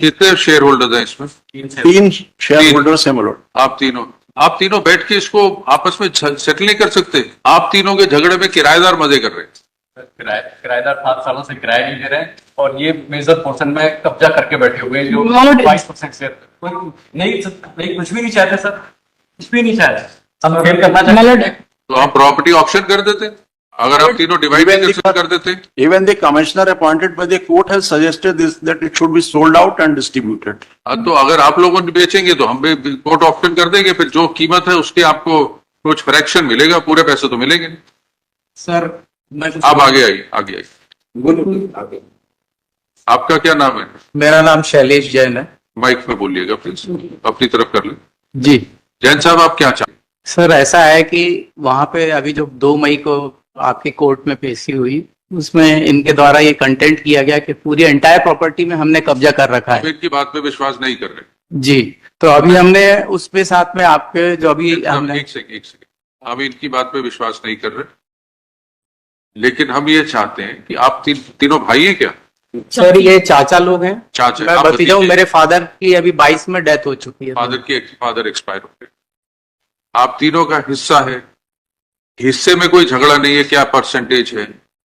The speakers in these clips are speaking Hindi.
कितने शेयर होल्डर्स हैं इसमें? तीन शेयर होल्डर्स हैं मलोड। आप तीनों बैठ के इसको आपस में सेटल नहीं कर सकते? आप तीनों के झगड़े में किराएदार मजे कर रहे हैं। किराएदार 7 सालों से किराया नहीं दे रहे हैं और ये मेजर पोर्शन में कब्जा करके बैठे हुए हैं जो मलोड 22% शेयर नहीं कुछ भी नहीं चाहते सर, कुछ भी नहीं चाहते। हम फेल करना चाहते मलोड हैं तो आप प्रॉपर्टी ऑक्शन कर देते, अगर आप तीनों डिवाइड कर देते। Even the commissioner appointed by the court has suggested this that it should be sold out and distributed. तो अगर आप लोगों ने बेचेंगे तो हम भी कोर्ट ऑप्शन कर देंगे, फिर जो कीमत है उसके आपको कुछ फ्रैक्शन मिलेगा, पूरे पैसे तो मिलेंगे नहीं। सर। आप आगे आइए। आपका क्या नाम है? मेरा नाम शैलेश जैन है। माइक में बोलिएगा प्लीज, अपनी तरफ कर ले। जी जैन साहब, आप क्या चाहते? सर, ऐसा है कि वहां पे अभी जो 2 मई को आपके कोर्ट में पेशी हुई, उसमें इनके द्वारा ये कंटेंट किया गया कि पूरी एंटायर प्रॉपर्टी में हमने कब्जा कर रखा है। इनकी बात पे विश्वास नहीं कर रहे? जी, तो अभी हमने उस पे साथ में आपके जो अभी हमने एक सेकंड, हम इनकी बात पे विश्वास नहीं कर रहे, लेकिन हम ये चाहते हैं कि आप तीनों भाई हैं क्या? सर, ये चाचा लोग हैं। चाचा, मैं आप भतीजा हूँ। भतीजे? मेरे फादर की अभी 22 में डेथ हो चुकी है। फादर एक्सपायर हो गए। आप तीनों का हिस्सा है, हिस्से में कोई झगड़ा नहीं है, क्या परसेंटेज है,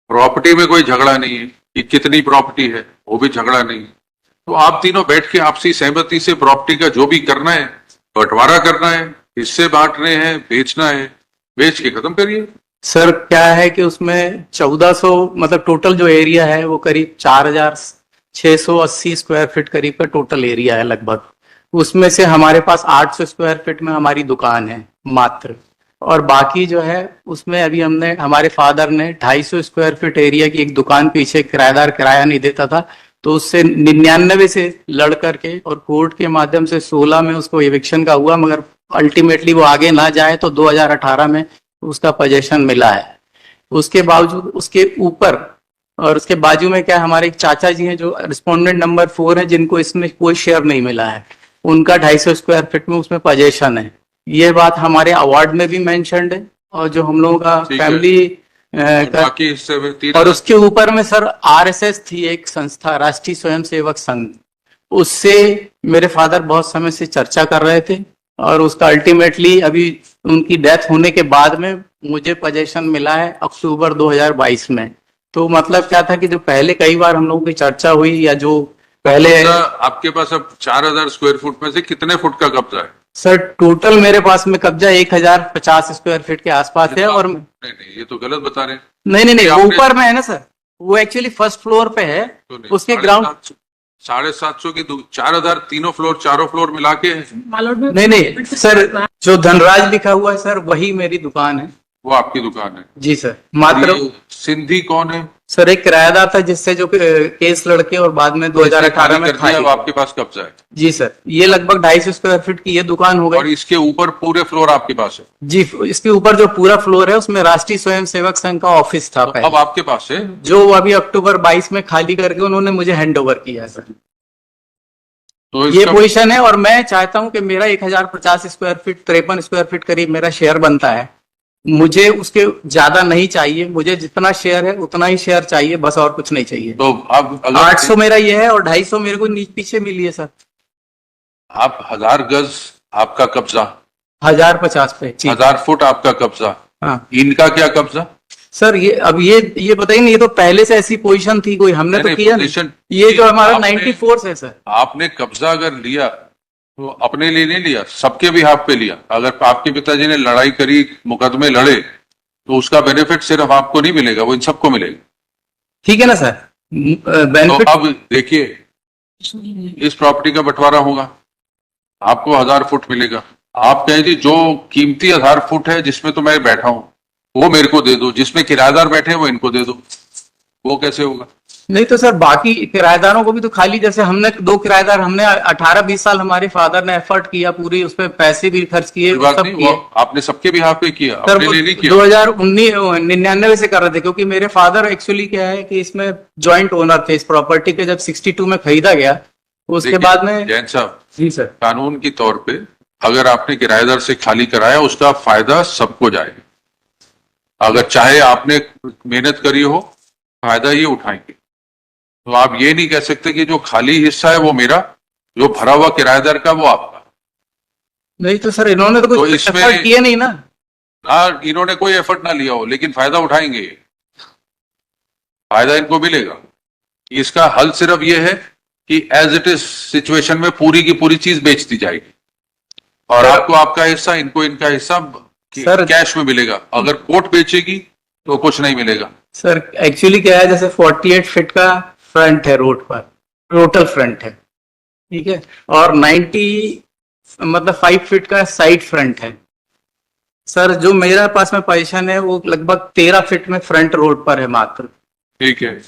प्रॉपर्टी में कोई झगड़ा नहीं है कि कितनी प्रॉपर्टी है, वो भी झगड़ा नहीं है। तो आप तीनों बैठ के आपसी सहमति से प्रॉपर्टी का जो भी करना है, बंटवारा करना है, हिस्से बांटने हैं, बेचना है, बेच के खत्म करिए। सर, क्या है कि उसमें 1400 मतलब टोटल जो एरिया है वो करीब 4680 स्क्वायर फीट करीब का टोटल एरिया है लगभग। उसमें से हमारे पास 800 स्क्वायर फीट में हमारी दुकान है मात्र, और बाकी जो है उसमें अभी हमारे फादर ने 250 स्क्वायर फीट एरिया की एक दुकान पीछे किराएदार किराया नहीं देता था, तो उससे 99 से लड़ करके और कोर्ट के माध्यम से 16 में उसको एविक्शन का हुआ, मगर अल्टीमेटली वो आगे ना जाए तो 2018 में उसका पोजेशन मिला है। उसके बावजूद उसके ऊपर और उसके बाजू में क्या हमारे एक चाचा जी हैं जो रिस्पोंडेंट नंबर 4 है, जिनको इसमें कोई शेयर नहीं मिला है, उनका 250 स्क्वायर फीट में उसमें पोजेशन है। ये बात हमारे अवार्ड में भी मेंशन्ड है, और जो हम लोगों का फैमिली बाकी हिस्से में और उसके ऊपर में सर RSS थी एक संस्था, राष्ट्रीय स्वयंसेवक संघ, उससे मेरे फादर बहुत समय से चर्चा कर रहे थे, और उसका अल्टीमेटली अभी उनकी डेथ होने के बाद में मुझे पोजेशन मिला है अक्टूबर 2022 में। तो मतलब क्या था कि जो पहले कई बार हम लोगों की चर्चा हुई, या जो पहले आपके पास अब 4000 स्क्वायर फुट में से कितने फुट का कब्जा है? सर, टोटल मेरे पास में कब्जा 1050 स्क्वायर फीट के आसपास है। और नहीं, ये तो गलत बता रहे हैं। नहीं, वो ऊपर में है ना सर, वो एक्चुअली फर्स्ट फ्लोर पे है, तो उसके ग्राउंड 750 की 4000 तीनों फ्लोर चारों फ्लोर मिला के है। नहीं सर, जो धनराज लिखा हुआ है सर, वही मेरी दुकान है। वो आपकी दुकान है? जी सर। मात्र ये सिंधी कौन है? सर, एक किराएदार था जिससे जो केस लड़के और बाद में 2018 में खाली अब आपके पास कब्जा है? जी सर। ये लगभग 250 स्क्वायर फीट की ये दुकान हो और गई। इसके ऊपर पूरे फ्लोर आपके पास है? जी, इसके ऊपर जो पूरा फ्लोर है उसमें राष्ट्रीय स्वयंसेवक संघ का ऑफिस था पहले, अब आपके पास है, जो अभी अक्टूबर 22 में खाली करके उन्होंने मुझे हैंड ओवर किया सर। तो ये पोजीशन है, और मैं चाहता हूं कि मेरा 1050 स्क्वायर फीट 53 स्क्वायर फीट करीब मेरा शेयर बनता है। मुझे उसके ज्यादा नहीं चाहिए, मुझे जितना शेयर है उतना ही शेयर चाहिए, बस और कुछ नहीं चाहिए। तो अब 800 मेरा ये है और 250 मेरे को पीछे मिली है सर। आप 1000 गज आपका कब्जा, 1050 पे। 1000 फुट आपका कब्जा, हाँ इनका क्या कब्जा? सर, ये अब ये बताइए ना, ये तो पहले से ऐसी पोजीशन थी, कोई हमने तो किया नहीं। ये जो हमारा 94 से सर। आपने कब्जा अगर लिया तो अपने लिए नहीं लिया, सबके भी हाथ पे लिया। अगर आपके पिताजी ने लड़ाई करी, मुकदमे लड़े, तो उसका बेनिफिट सिर्फ आपको नहीं मिलेगा, वो इन सबको मिलेगा। ठीक है ना सर? बेनिफिट। तो अब देखिए, इस प्रॉपर्टी का बंटवारा होगा, आपको 1000 फुट मिलेगा। आप कहें जी जो कीमती 1000 फुट है जिसमें तो मैं बैठा हूं वो मेरे को दे दो, जिसमें किराएदार बैठे हैं वो इनको दे दो, वो कैसे होगा? नहीं तो सर, बाकी किराएदारों को भी तो खाली, जैसे हमने 2 किराएदार, हमने 18-20 साल हमारे फादर ने एफर्ट किया, पूरी उसमें पैसे भी खर्च किए, बात सब नहीं, किए। आपने सबके भी हाथ पे किया, सर, अपने लिए नहीं किया। 2099 से कर रहे थे, क्योंकि मेरे फादर एक्चुअली क्या है कि इसमें ज्वाइंट ओनर थे इस प्रॉपर्टी के। जब 62 में खरीदा गया, उसके बाद में। जैन साहब, जी सर। कानून की तौर पे अगर आपने किराएदार से खाली कराया, उसका फायदा सबको जाएगा। अगर चाहे आपने मेहनत करी हो, फायदा ये उठाएंगे। तो आप ये नहीं कह सकते कि जो खाली हिस्सा है वो मेरा, जो भरा हुआ किराएदार का वो आपका। नहीं तो सर इन्होंने तो तो कुछ इसमें- effort किए नहीं ना। हाँ, इन्होंने कोई एफर्ट ना लिया हो, लेकिन फायदा उठाएंगे ये। फायदा इनको मिलेगा। इसका हल सिर्फ ये है कि एज इट इज सिचुएशन में पूरी की पूरी चीज बेच दी जाएगी और आपको आपका हिस्सा, इनको इनका हिस्सा सर- कैश में मिलेगा। अगर कोर्ट बेचेगी तो कुछ नहीं मिलेगा। सर एक्चुअली क्या है, जैसे 48 फीट का फ्रंट है रोड पर, टोटल फ्रंट है, ठीक है, और 90 मतलब 5 फीट का साइड फ्रंट है। सर जो मेरा पास में पोजीशन है वो लगभग 13 फीट में फ्रंट रोड पर है मात्र, ठीक है,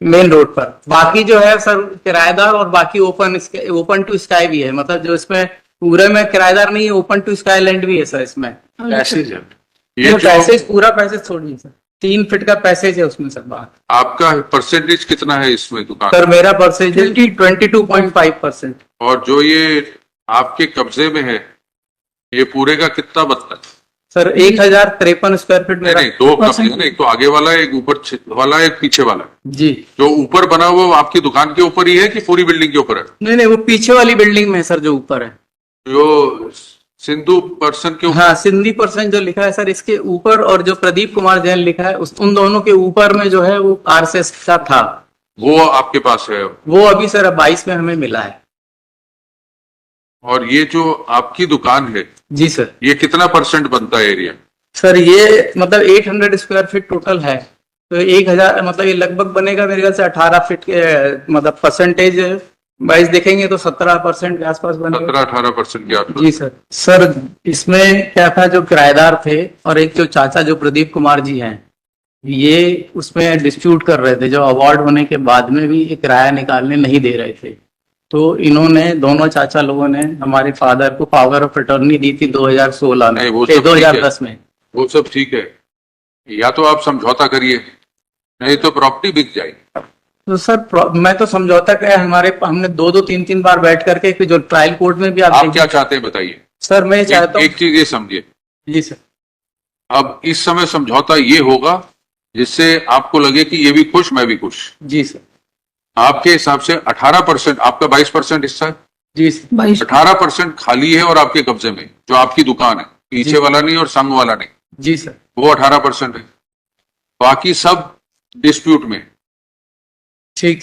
मेन रोड पर। बाकी जो है सर किराएदार और बाकी ओपन टू स्काई भी है, मतलब जो इसमें पूरे में किराएदार नहीं है, ओपन टू स्काई लैंड भी है सर इसमें। पैसेज है। ये जो पैसेज, पूरा पैसेज छोड़िए सर, 3 फीट का पैसेज है उसमें सर। बात आपका परसेंटेज कितना है इसमें दुकान, सर मेरा परसेंट 22.5%। और जो ये आपके कब्जे में है ये पूरे का कितना बनता है? सर 1053 स्क्वायर फीट नहीं मेरा नहीं, दो कब्जे हैं ना, एक तो आगे वाला, एक ऊपर वाला, एक पीछे वाला। जी। जो ऊपर बना हुआ वो आपकी दुकान के ऊपर ही है कि पूरी बिल्डिंग के ऊपर है? नहीं नहीं, वो पीछे वाली बिल्डिंग में है सर, जो ऊपर है। जो सिंधु पर्सन के ऊपर, हाँ, सिंधी पर्सन जो लिखा है सर इसके ऊपर, और जो प्रदीप कुमार जैन लिखा है उन दोनों के ऊपर में जो है वो आरएसएस का था, वो आपके पास है। वो अभी सर 22 में हमें मिला है। और ये जो आपकी दुकान है जी सर। ये कितना परसेंट बनता है एरिया? सर ये मतलब 800 स्क्वायर फीट टोटल है, तो 1000 मतलब ये लगभग बनेगा मेरे ख्याल से 18 फीट के, मतलब परसेंटेज वाइज देखेंगे तो 17% के आसपास बनेगा। 17-18% के आसपास। जी सर। सर इसमें क्या था, जो किराएदार थे और एक जो चाचा जो प्रदीप कुमार जी हैं, ये उसमें डिस्प्यूट कर रहे थे, जो अवार्ड होने के बाद में भी ये किराया निकालने नहीं दे रहे थे। तो इन्होंने, दोनों चाचा लोगों ने हमारे फादर को पावर ऑफ अटॉर्नी दी थी 2016 में, नहीं, वो सब ठीक 2010 है। में। वो सब ठीक है, या तो आप समझौता करिए, नहीं तो प्रॉपर्टी बिक जाएगी। तो सर मैं तो समझौता किया, हमने 2-3 बार बैठ करके, कि जो ट्रायल कोर्ट में भी आप देखें- क्या चाहते हैं बताइए? सर मैं चाहता हूँ। एक चीज ये समझिए, जी सर। अब इस समय समझौता ये होगा जिससे आपको लगे कि ये भी खुश, मैं भी खुश। जी सर। आपके हिसाब से 18%, आपका 22% हिस्सा है, जी सर। 18% खाली है और आपके कब्जे में, जो आपकी दुकान है, पीछे वाला नहीं और संग वाला नहीं, जी सर। वो 18% है। बाकी सब डिस्प्यूट में। ठीक।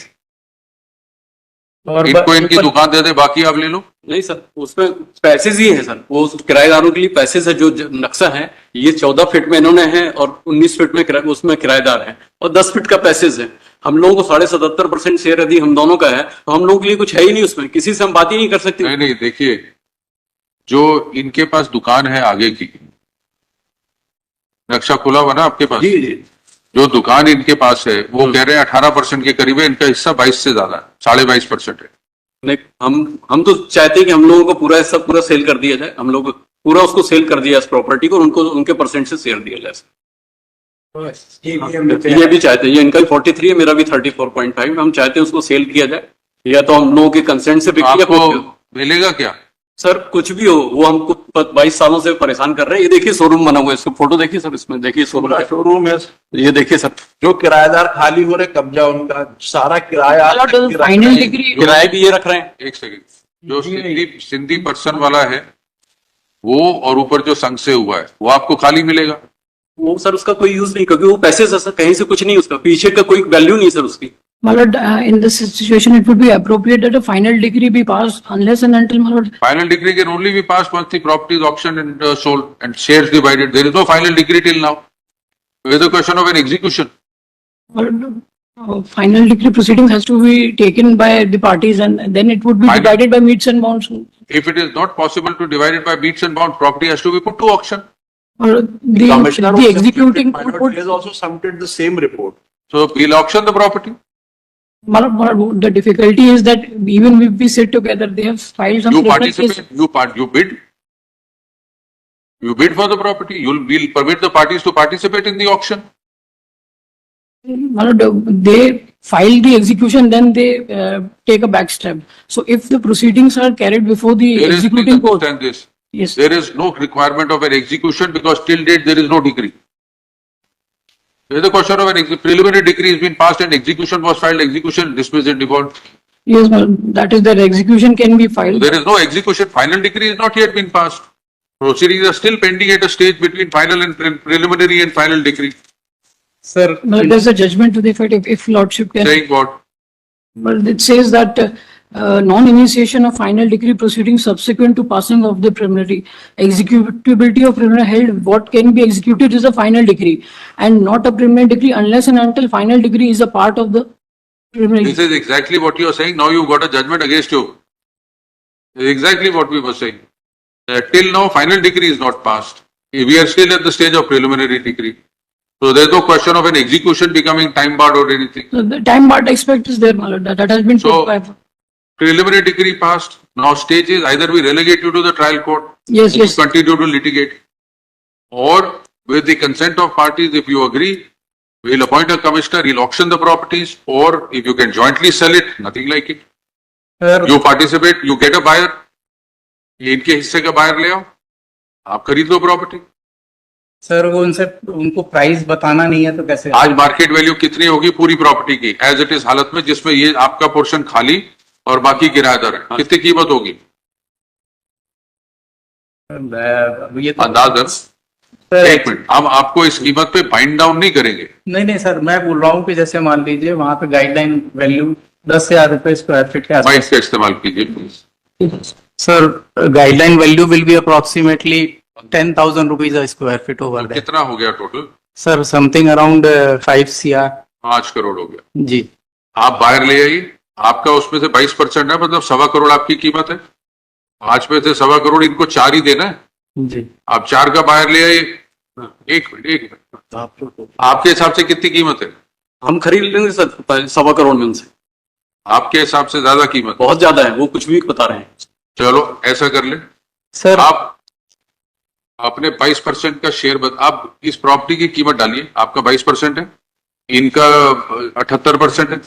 और इनको इनकी दुकान दे दे, बाकी आप ले लो। नहीं सर, उसमें पैसेज ही है सर, वो किराएदारों के लिए पैसेज है। जो नक्शा है ये 14 फीट में इन्होंने है और 19 फीट में उसमें किराएदार है, और 10 फीट का पैसेज है। हम लोगों को 77.5% शेयर यदि हम दोनों का है तो हम लोगों के लिए कुछ है ही नहीं उसमें, किसी से हम बात ही नहीं कर सकते। नहीं नहीं, देखिए, जो इनके पास दुकान है आगे की, नक्शा खुला हुआ ना आपके पास? जी जी। जो दुकान इनके पास है वो कह रहे हैं 18% के करीब है, इनका हिस्सा 22 से ज्यादा है, 22.5% है। नहीं, हम तो चाहते हैं कि हम लोगों को पूरा हिस्सा पूरा सेल कर दिया जाए, हम लोग पूरा उसको सेल कर दिया इस प्रॉपर्टी को, और उनको उनके परसेंट से शेयर दिया जाए। ये भी चाहते हैं, ये इनका भी 43 है, मेरा भी 34.5, हम चाहते हैं उसको सेल किया जाए, या तो हम लोगों के कंसेंट से बिके, या आपको कुछ भी हो। मिलेगा क्या? सर कुछ भी हो, वो हमको 22 सालों से परेशान कर रहे हैं। ये देखिए शोरूम बना हुआ है, इसको फोटो देखिए सर, इसमें देखिए शोरूम पूरा शोरूम है। ये देखिए सर, जो किराएदार खाली हो रहे, कब्जा उनका सारा किराया। फाइनल डिग्री किराए भी ये रख रहे हैं। एक सेकंड, जो सिंधी पर्सन वाला है वो, और ऊपर जो संघ से हुआ है वो आपको खाली मिलेगा। वो सर उसका कोई यूज नहीं, क्योंकि वो पैसे से सर कहीं से कुछ नहीं, उसका पीछे का कोई वैल्यू नहीं सर उसकी। Malad, in this situation, it would be appropriate that a final degree be passed unless and until, Malad, Final decree can only be passed once the property is auctioned and sold and shares divided. There is no final decree till now. It is a question of an execution. final degree proceedings has to be taken by the parties, and then it would be Final- divided by meets and bounds. If it is not possible to divide it by beats and bounds, property has to be put to auction. Or Commissioner the of executing Minor court would, has also submitted the same report. So we'll auction the property. Malad, the difficulty is that even if we sit together, they have filed some You several cases. participate, you bid. You bid for the property. We'll permit the parties to participate in the auction. Malad, they file the execution, then they take a back step. So if the proceedings are carried before the There is, please executing court, understand this. yes. There is no requirement of an execution because till date there is no decree. There is a question of an preliminary decree has been passed and execution was filed, execution dismissed in default. Yes, well, that is that execution can be filed. There is no execution, final decree has not yet been passed. Proceedings are still pending at a stage between final and preliminary and final decree. Sir, No, there's a judgment to the effect if lordship can. Saying what? Well, it says that non-initiation of final decree proceedings subsequent to passing of the preliminary executability of preliminary held, what can be executed is a final decree and not a preliminary decree unless and until final decree is a part of the preliminary. This is exactly what you are saying. Now you've got a judgment against you. This is exactly what we were saying. Till now, final decree is not passed. We are still at the stage of preliminary decree. So there's no question of an execution becoming time barred or anything. So the time bar aspect is there, my lord. That has been So- put by. Preliminary decree passed. Now stage is either we relegate you to the trial court. Yes, You yes. continue to litigate. Or with the consent of parties, if you agree, we'll appoint a commissioner, he'll auction the properties, or if you can jointly sell it, nothing like it. sir, You participate, you get a buyer, ये इनके हिस्से का बायर ले आओ, आप खरीद लो प्रॉपर्टी. सर वो उनसे उनको प्राइस बताना नहीं है तो कैसे? आज मार्केट वैल्यू कितनी होगी पूरी प्रॉपर्टी की एज इट इज हालत में, जिसमें ये आपका पोर्शन खाली और बाकी किराएदार है, कितनी कीमत होगी? ये तो अंदाज है? सर, एक मिनट, हम आपको इस कीमत पे बाइंड डाउन नहीं करेंगे. नहीं नहीं सर, मैं बोल रहा हूँ कि जैसे मान लीजिए वहां पे गाइडलाइन वैल्यू 10,000 रुपए स्क्वायर फीट के आसपास. बाइंड का इस्तेमाल कीजिए. Sir guideline value will be approximately 10,000 rupees a square feet over that. कितना हो गया total? Sir something around 5 CR. 5 crore हो गया. जी आप बायर ले आइए, आपका उसमें से 22% है, मतलब 1.25 करोड़ आपकी कीमत है. 5 में से 1.25 करोड़ इनको 4 ही देना है. जी. आप 4 का बायर ले आइए. एक मिनट, आपके हिसाब से कितनी कीमत है? हम खरीद लेंगे सर 1.25 करोड़ में उनसे. आपके हिसाब से ज्यादा कीमत. बहुत ज्यादा है, वो कुछ भी बता रहे हैं. चलो ऐसा कर ले, सर आप अपने 22% का शेयर आप इस प्रॉपर्टी की कीमत डालिए. आपका 22% है, इनका 78% है.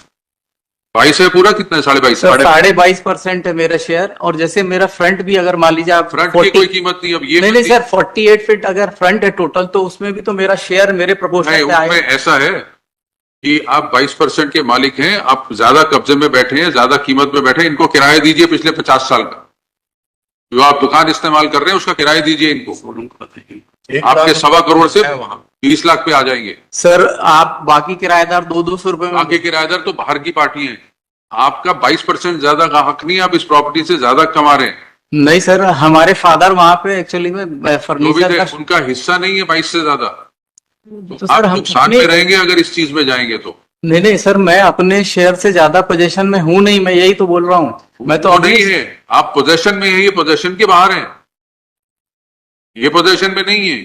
22 है पूरा, कितना है? 22.5. सर 22.5% है मेरा शेयर. और जैसे मेरा फ्रंट भी अगर मान लीजिए आप फ्रंट की कोई कीमत नहीं. अब ये नहीं नहीं सर 48 फीट अगर फ्रंट है टोटल तो उसमें भी तो मेरा शेयर मेरे प्रोपोर्शन नहीं, पे आएगा. उसमें ऐसा है कि आप 22% के मालिक हैं, आप ज्यादा कब्जे में बैठे हैं, ज्यादा कीमत में बैठे हैं. इनको किराया दीजिए पिछले 50 साल का. जो आप दुकान इस्तेमाल कर रहे हैं उसका किराया दीजिए इनको. आपके 1.25 करोड़ से 20 लाख पे आ जाएंगे. सर आप बाकी किराएदार 200 रुपए में. आगे किराएदार तो बाहर की पार्टी हैं. आपका 22% ज्यादा का हक नहीं है, आप इस प्रॉपर्टी से ज्यादा कमा रहे हैं. नहीं सर, हमारे फादर वहां पे एक्चुअली में जो भी फर्नीचर थे, का. उनका हिस्सा नहीं है 22 से ज्यादा. तो आप सर हम नुकसान में रहेंगे अगर इस चीज में जाएंगे तो. नहीं नहीं सर, मैं अपने शेयर से ज्यादा पोजीशन में हूं नहीं, मैं यही तो बोल रहा हूँ. मैं तो वो अभी नहीं है, आप पोजेशन में है, ये पोजेशन के बाहर है, ये पोजेशन में नहीं है.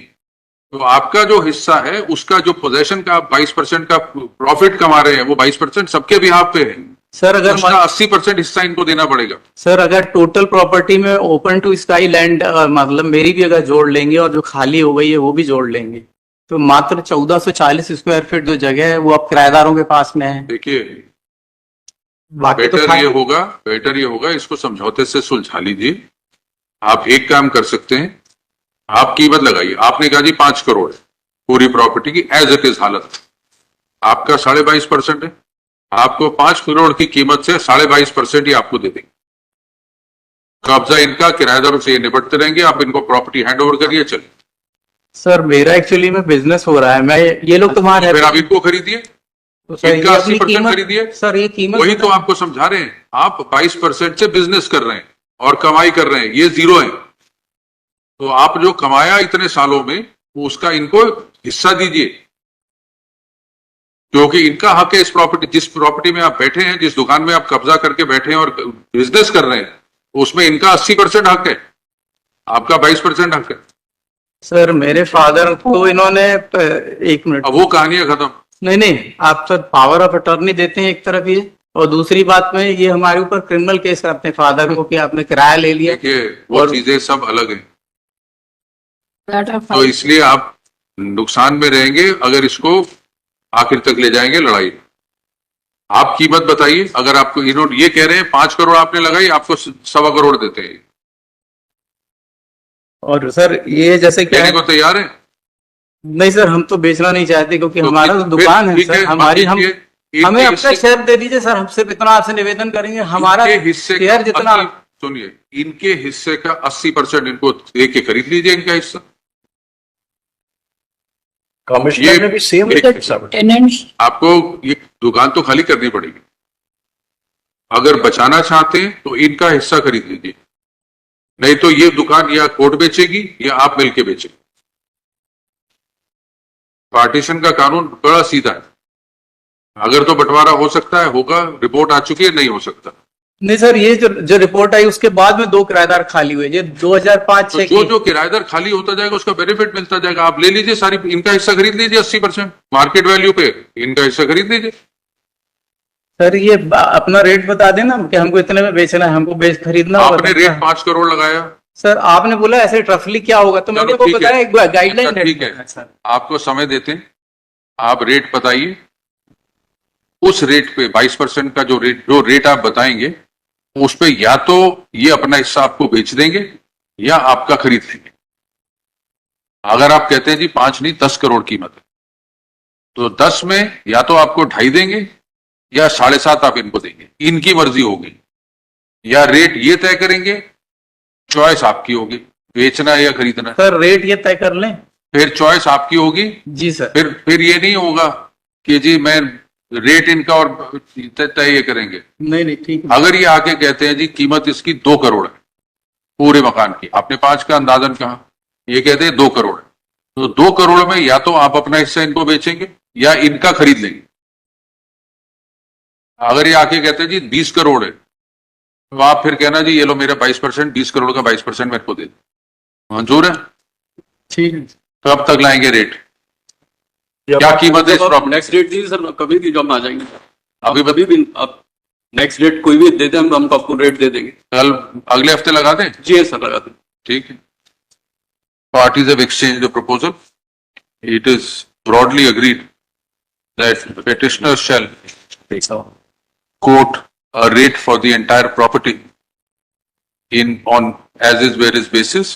तो आपका जो हिस्सा है उसका जो पोजेशन का आप 22% का प्रॉफिट कमा रहे हैं, वो 22% सबके बिहाफ पे है. सर अगर उसका 80% हिस्सा इनको देना पड़ेगा. सर अगर टोटल प्रॉपर्टी में ओपन टू स्काई लैंड मतलब मेरी भी अगर जोड़ लेंगे और जो खाली हो गई है वो भी जोड़ लेंगे तो मात्र 1440 स्क्वायर फीट जो जगह है वो अब किराएदारों के पास में है. देखिए, बाकी तो बेटर ये होगा इसको समझौते से सुलझा लीजिए. आप एक काम कर सकते हैं, आप कीमत लगाइए. आपने कहा जी 5 करोड़ है पूरी प्रॉपर्टी की एज इट इज हालत. आपका 22.5% है. आपको 5 करोड़ की कीमत से 22.5% ही आपको दे देंगे. कब्जा इनका, किराएदारों से ये निपटते रहेंगे. आप इनको प्रॉपर्टी हैंड ओवर करिए. चलिए, सर मेरा एक्चुअली में बिजनेस हो रहा है, मैं ये लोग तुम्हारे फिर आप इनको खरीदिए. तो सर इनका ये अपनी 80% कीमत खरीदिए. सर ये कीमत वही तो आपको समझा रहे हैं. आप 22% से बिजनेस कर रहे हैं और कमाई कर रहे हैं, ये जीरो है. तो आप जो कमाया इतने सालों में उसका इनको हिस्सा दीजिए, क्योंकि इनका हक है इस प्रॉपर्टी. जिस प्रॉपर्टी में आप बैठे हैं, जिस दुकान में आप कब्जा करके बैठे हैं और बिजनेस कर रहे हैं, उसमें इनका 80% हक है, आपका 22% हक है. सर मेरे फादर को इन्होंने एक मिनट. अब वो कहानी है खत्म. नहीं नहीं, आप सर पावर ऑफ अटॉर्नी देते हैं एक तरफ ये, और दूसरी बात में ये हमारे ऊपर क्रिमिनल केस करते हैं फादर को कि आपने किराया ले लिया. देखिए, वो और- चीजें सब अलग हैं. that are तो filed. इसलिए आप नुकसान में रहेंगे अगर इसको आखिर तक ले जाएंगे लड़ाई. आप कीमत बताइए. अगर आपको इन्होंने ये कह रहे हैं 5 करोड़ आपने लगाई, आपको 1.25 करोड़ देते हैं. और सर ये जैसे क्या देने है, को तैयार है? नहीं सर, हम तो बेचना नहीं चाहते क्योंकि तो हमारा तो फिर दुकान है ठीक सर, हमारी हम इनके हमें अपना हिस्से- शेयर दे दीजिए सर, हम सिर्फ इतना आपसे निवेदन करेंगे, हमारा इनके हिस्से शेयर का जितना 80 सुनिए, इनके हिस्से का 80% इनको दे के खरीद लीजिए इनका हिस्सा। Commissioner ने भी same एक- rate सब। Tenants, आपको ये दुकान तो खाली करनी पड़ेगी। अगर बचाना चाहते हैं तो इनका हिस्सा खरीद लीजिए, नहीं तो ये दुकान या कोर्ट बेचेगी या आप मिलके बेचेंगे। पार्टीशन का कानून बड़ा सीधा है, अगर तो बंटवारा हो सकता है होगा, रिपोर्ट आ चुकी है, नहीं हो सकता। नहीं सर, ये जो रिपोर्ट आई उसके बाद में 2 किराएदार खाली हुए, ये 2005-6 तो जो किराएदार खाली होता जाएगा उसका बेनिफिट मिलता जाएगा। आप ले लीजिए सारी, इनका हिस्सा खरीद लीजिए 80% मार्केट वैल्यू पे, इनका हिस्सा खरीद लीजिए। सर ये अपना रेट बता देना कि हमको इतने में बेचना है, हमको बेच खरीदना होगा। आपने रेट 5 करोड़ लगाया, सर आपने बोला ऐसे रफली क्या होगा, तो मैंने चलो वो ठीक है। बताया एक गाइडलाइन अच्छा, ठीक है। सर। आपको समय देते हैं, आप रेट बताइए, उस रेट पे 22% का जो रेट आप बताएंगे उस पे या तो ये अपना हिस्सा आपको बेच देंगे या आपका खरीद लेंगे। अगर आप कहते हैं जी 5 नहीं 10 करोड़ कीमत है, तो 10 में या तो आपको 2.5 देंगे या 7.5 आप इनको देंगे, इनकी मर्जी होगी। या रेट ये तय करेंगे, चॉइस आपकी होगी, बेचना है या खरीदना है। सर रेट ये तय कर लें। फिर चॉइस आपकी होगी। जी सर। फिर ये नहीं होगा कि जी मैं रेट इनका और तय ये करेंगे। नहीं नहीं ठीक है। अगर ये आके कहते हैं जी कीमत इसकी 2 करोड़ है पूरे मकान की, आपने 5 का अंदाजन कहा, ये कहते हैं 2 करोड़ है, तो 2 करोड़ में या तो आप अपना हिस्सा इनको बेचेंगे या इनका खरीद लेंगे। अगर ये आके कहते हैं जी 20 करोड़ है, तो आप फिर कहना जी ये लो मेरा 22%, 20 करोड़ का 22% मेरे को दे दो। मंजूर है? ठीक है। कब तक लाएंगे रेट? क्या कीमत है इस प्रॉपर्टी? नेक्स्ट डेट दीजिए सर, कभी भी जब आ जाएंगे अभी कभी भी आप नेक्स्ट डेट कोई भी दे दें, हम आपको रेट दे देंगे। कल अगले हफ्ते लगा दें? जी सर, लगा दें। ठीक है। Parties have exchanged the proposal. It is broadly agreed that petitioner shall quote a rate for the entire property on as is where is basis,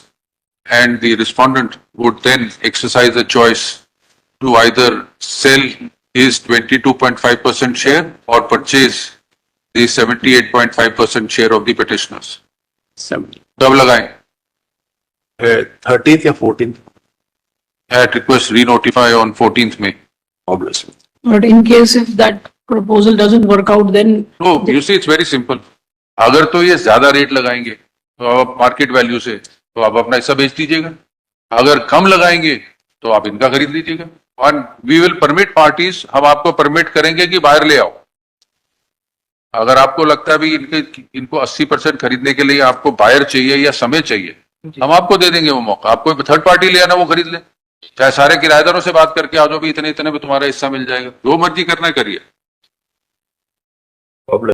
and the respondent would then exercise a choice to either sell his 22.5% share or purchase the 78.5% share of the petitioners. कब लगाएं? 30th या 14th, At request re-notify on 14th May. obviously. but in case if that proposal doesn't work out, then No, you see, it's very simple. अगर तो ये ज्यादा रेट लगाएंगे तो आप मार्केट वैल्यू से, तो आप अपना हिस्सा बेच दीजिएगा। अगर कम लगाएंगे तो आप इनका खरीद लीजिएगा। और वी विल परमिट पार्टीज, हम आपको परमिट करेंगे कि बाहर ले आओ। अगर आपको लगता है भी इनको 80% खरीदने के लिए आपको बायर चाहिए या समय चाहिए, हम आपको दे देंगे वो मौका। आपको थर्ड पार्टी ले आना, वो खरीद ले, चाहे सारे किराएदारों से बात करके आ जाओ भी इतने इतने में तुम्हारा हिस्सा मिल जाएगा। जो मर्जी करना करिए।